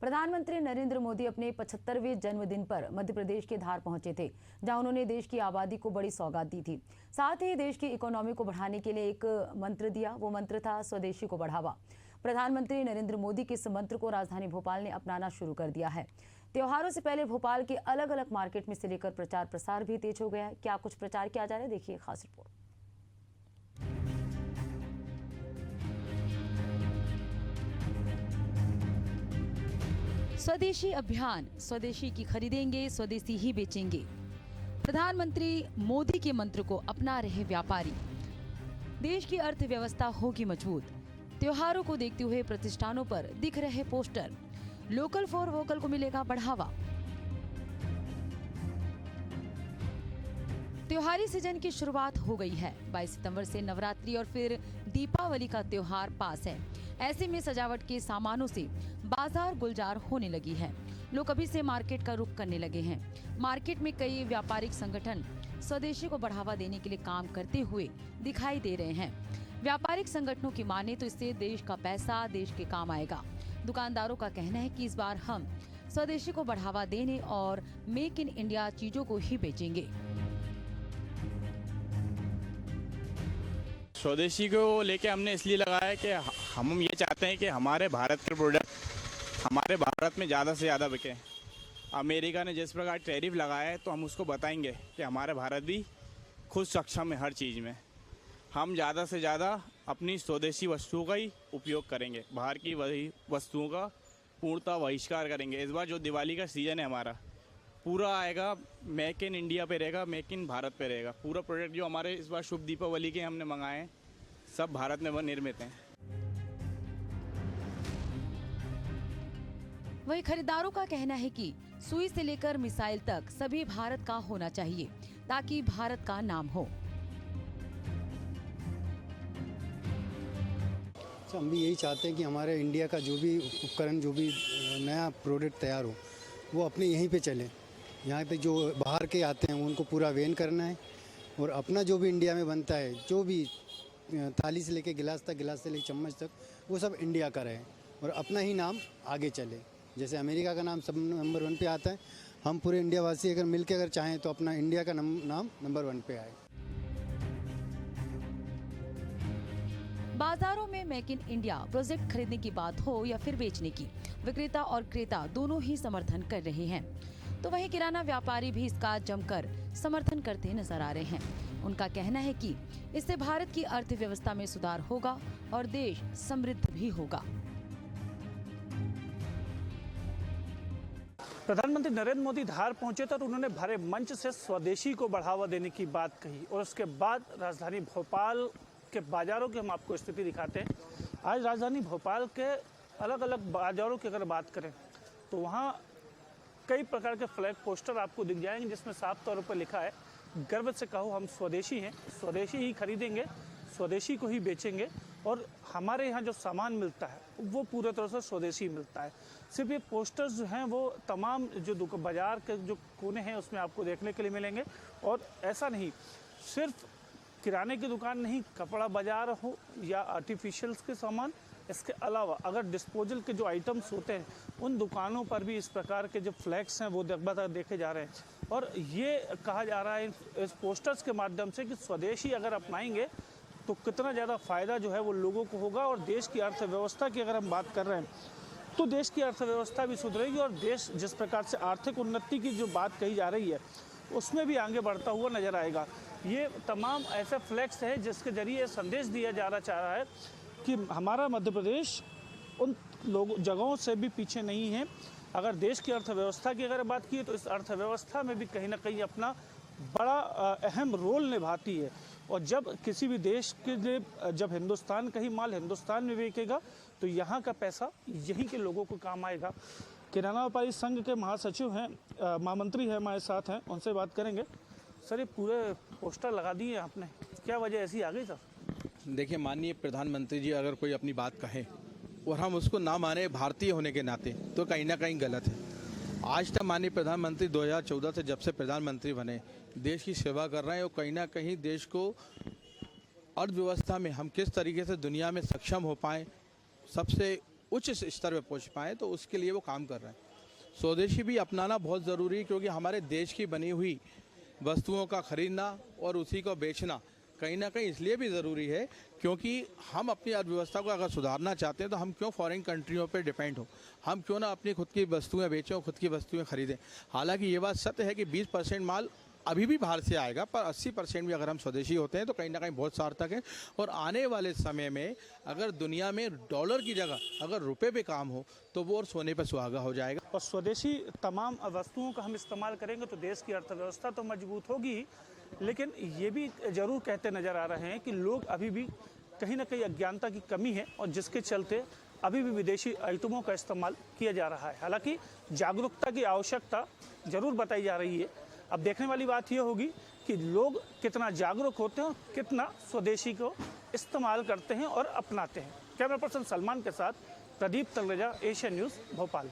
प्रधानमंत्री नरेंद्र मोदी अपने 75वें जन्मदिन पर मध्य प्रदेश के धार पहुंचे थे, जहां उन्होंने देश की आबादी को बड़ी सौगात दी थी। साथ ही देश की इकोनॉमी को बढ़ाने के लिए एक मंत्र दिया। वो मंत्र था स्वदेशी को बढ़ावा। प्रधानमंत्री नरेंद्र मोदी के इस मंत्र को राजधानी भोपाल ने अपनाना शुरू कर दिया है। त्योहारों से पहले भोपाल के अलग अलग मार्केट में से लेकर प्रचार प्रसार भी तेज हो गया है। क्या कुछ प्रचार किया जा रहा है, देखिए खास रिपोर्ट। स्वदेशी अभियान, स्वदेशी की खरीदेंगे, स्वदेशी ही बेचेंगे। प्रधानमंत्री मोदी के मंत्र को अपना रहे व्यापारी। देश की अर्थव्यवस्था होगी मजबूत। त्योहारों को देखते हुए प्रतिष्ठानों पर दिख रहे पोस्टर। लोकल फॉर वोकल को मिलेगा बढ़ावा। त्योहारी सीजन की शुरुआत हो गई है। 22 सितंबर से नवरात्रि और फिर दीपावली का त्योहार पास है। ऐसे में सजावट के सामानों से बाजार गुलजार होने लगी है। लोग अभी से मार्केट का रुख करने लगे हैं। मार्केट में कई व्यापारिक संगठन स्वदेशी को बढ़ावा देने के लिए काम करते हुए दिखाई दे रहे हैं। व्यापारिक संगठनों की माने तो इससे देश का पैसा देश के काम आएगा। दुकानदारों का कहना है कि इस बार हम स्वदेशी को बढ़ावा देने और मेक इन इंडिया चीजों को ही बेचेंगे। स्वदेशी को लेके हमने इसलिए लगाया कि हम ये चाहते हैं कि हमारे भारत के प्रोडक्ट हमारे भारत में ज़्यादा से ज़्यादा बिकें। अमेरिका ने जिस प्रकार टैरिफ लगाया है तो हम उसको बताएंगे कि हमारे भारत भी खुद सक्षम है हर चीज़ में। हम ज़्यादा से ज़्यादा अपनी स्वदेशी वस्तुओं का ही उपयोग करेंगे। बाहर की वही वस्तुओं का पूर्णतः बहिष्कार करेंगे। इस बार जो दिवाली का सीज़न है हमारा पूरा आएगा, मेक इन इंडिया पे रहेगा, मेक इन भारत पे रहेगा। पूरा प्रोडक्ट जो हमारे इस बार शुभ दीपावली के हमने मंगाए हैं सब भारत में निर्मित हैं। वहीं खरीदारों का कहना है कि सुई से लेकर मिसाइल तक सभी भारत का होना चाहिए ताकि भारत का नाम हो। हम भी यही चाहते हैं कि हमारे इंडिया का जो भी उपकरण, जो भी नया प्रोडक्ट तैयार हो वो अपने यहीं पे चले। यहाँ पे जो बाहर के आते हैं उनको पूरा बैन करना है और अपना जो भी इंडिया में बनता है, जो भी थाली से लेके गिलास तक, गिलास से लेके चम्मच तक, वो सब इंडिया का रहे और अपना ही नाम आगे चले। जैसे अमेरिका का नाम सब नंबर 1 पे आता है, हम पूरे इंडिया वासी अगर मिलके अगर चाहें तो अपना इंडिया का नाम नंबर 1 पे आए। बाजारों में मेक इन इंडिया प्रोजेक्ट खरीदने की बात हो या फिर बेचने की, विक्रेता और क्रेता दोनों ही समर्थन कर रहे हैं। तो वहीं किराना व्यापारी भी इसका जमकर समर्थन करते नजर आ रहे हैं। उनका कहना है कि इससे भारत की अर्थव्यवस्था में सुधार होगा और देश समृद्ध भी होगा। प्रधानमंत्री नरेंद्र मोदी धार पहुंचे तो उन्होंने भरे मंच से स्वदेशी को बढ़ावा देने की बात कही और उसके बाद राजधानी भोपाल के बाजारों की हम आपको स्थिति दिखाते हैं। आज राजधानी भोपाल के अलग अलग बाजारों की अगर बात करें तो वहाँ कई प्रकार के फ्लैग पोस्टर आपको दिख जाएंगे जिसमें साफ तौर पर लिखा है, गर्व से कहो हम स्वदेशी हैं, स्वदेशी ही खरीदेंगे, स्वदेशी को ही बेचेंगे और हमारे यहाँ जो सामान मिलता है वो पूरे तरह से स्वदेशी मिलता है। सिर्फ ये पोस्टर्स जो हैं वो तमाम जो बाज़ार के जो कोने हैं उसमें आपको देखने के लिए मिलेंगे। और ऐसा नहीं, सिर्फ किराने की दुकान नहीं, कपड़ा बाज़ार हो या आर्टिफिशियल्स के सामान, इसके अलावा अगर डिस्पोजल के जो आइटम्स होते हैं उन दुकानों पर भी इस प्रकार के जो फ्लैग्स हैं वो लगातार देखे जा रहे हैं। और ये कहा जा रहा है इस पोस्टर्स के माध्यम से कि स्वदेशी अगर अपनाएंगे तो कितना ज़्यादा फ़ायदा जो है वो लोगों को होगा। और देश की अर्थव्यवस्था की अगर हम बात कर रहे हैं तो देश की अर्थव्यवस्था भी सुधरेगी और देश जिस प्रकार से आर्थिक उन्नति की जो बात कही जा रही है उसमें भी आगे बढ़ता हुआ नज़र आएगा। ये तमाम ऐसे फ्लैग्स हैं जिसके ज़रिए संदेश दिया जाना चाह रहा है कि हमारा मध्य प्रदेश उन जगहों से भी पीछे नहीं है। अगर देश की अर्थव्यवस्था की अगर बात की तो इस अर्थव्यवस्था में भी कहीं ना कहीं अपना बड़ा अहम रोल निभाती है। और जब किसी भी देश के लिए जब हिंदुस्तान का ही माल हिंदुस्तान में बिकेगा तो यहाँ का पैसा यहीं के लोगों को काम आएगा। किराना व्यापारी संघ के महासचिव हैं, महामंत्री हैं, हमारे साथ हैं, उनसे बात करेंगे। सर, ये पूरे पोस्टर लगा दिए आपने, क्या वजह ऐसी आ गई सर? देखिए, माननीय प्रधानमंत्री जी अगर कोई अपनी बात कहें और हम उसको ना माने भारतीय होने के नाते तो कहीं ना कहीं गलत है। आज तक माननीय प्रधानमंत्री 2014 से जब से प्रधानमंत्री बने देश की सेवा कर रहे हैं और कहीं ना कहीं देश को अर्थव्यवस्था में हम किस तरीके से दुनिया में सक्षम हो पाएँ, सबसे उच्च स्तर पे पहुंच पाएँ, तो उसके लिए वो काम कर रहे हैं। स्वदेशी भी अपनाना बहुत ज़रूरी है, क्योंकि हमारे देश की बनी हुई वस्तुओं का खरीदना और उसी को बेचना कहीं ना कहीं इसलिए भी ज़रूरी है, क्योंकि हम अपनी अर्थव्यवस्था को अगर सुधारना चाहते हैं तो हम क्यों फॉरेन कंट्रियों पे डिपेंड हो, हम क्यों ना अपनी खुद की वस्तुएं बेचें और खुद की वस्तुएं खरीदें। हालांकि ये बात सत्य है कि 20% माल अभी भी बाहर से आएगा, पर 80% भी अगर हम स्वदेशी होते हैं तो कहीं ना कहीं बहुत सार्थक है। और आने वाले समय में अगर दुनिया में डॉलर की जगह अगर रुपये पे काम हो तो वो और सोने पर सुहागा हो जाएगा। और स्वदेशी तमाम वस्तुओं का हम इस्तेमाल करेंगे तो देश की अर्थव्यवस्था तो मजबूत होगी ही, लेकिन ये भी जरूर कहते नज़र आ रहे हैं कि लोग अभी भी कहीं ना कहीं अज्ञानता की कमी है और जिसके चलते अभी भी विदेशी आइटमों का इस्तेमाल किया जा रहा है। हालांकि जागरूकता की आवश्यकता जरूर बताई जा रही है। अब देखने वाली बात यह होगी कि लोग कितना जागरूक होते हैं और कितना स्वदेशी को इस्तेमाल करते हैं और अपनाते हैं। कैमरा पर्सन सलमान के साथ प्रदीप तलरेजा, एशियन न्यूज़, भोपाल।